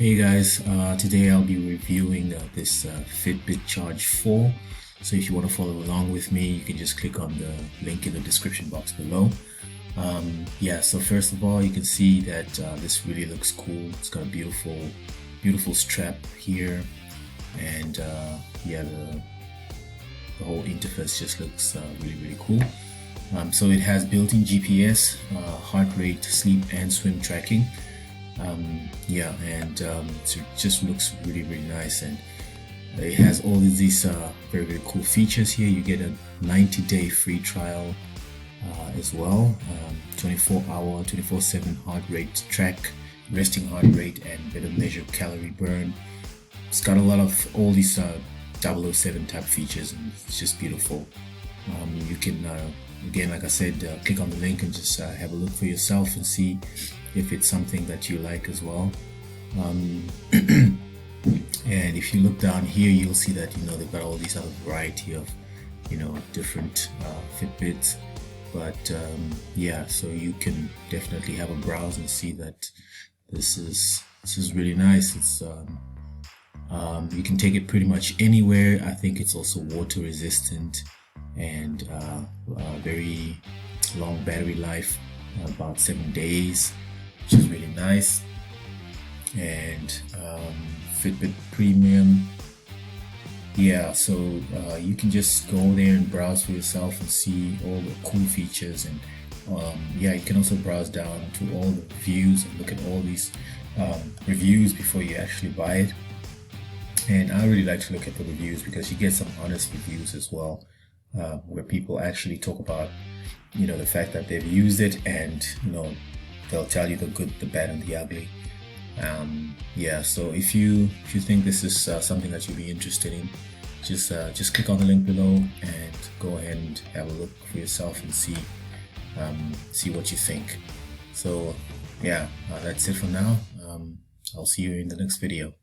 Hey guys, today I'll be reviewing this Fitbit Charge 4. So if you want to follow along with me, you can just click on the link in the description box below. So first of all, you can see that this really looks cool. It's got a beautiful strap here, and the whole interface just looks really cool. So it has built-in GPS, heart rate, sleep and swim tracking. So it just looks really nice, and it has all of these very cool features here. You get a 90-day free trial as well, 24-hour 24/7 heart rate track, resting heart rate, and better measure calorie burn. It's got a lot of all these 007 type features, and it's just beautiful. You can again, like I said, click on the link and just have a look for yourself and see if it's something that you like as well. And if you look down here, you'll see that they've got all these other variety of different Fitbits, but so you can definitely have a browse and see that this is really nice. It's you can take it pretty much anywhere. I think it's also water resistant and very long battery life, about 7 days, which is really nice. And Fitbit Premium, so you can just go there and browse for yourself and see all the cool features. And you can also browse down to all the reviews and look at all these reviews before you actually buy it. And I really like to look at the reviews because you get some honest reviews as well, where people actually talk about the fact that they've used it, and they'll tell you the good, the bad, and the ugly. So if you think this is something that you'll be interested in, just click on the link below and go ahead and have a look for yourself and see what you think. So that's it for now. I'll see you in the next video.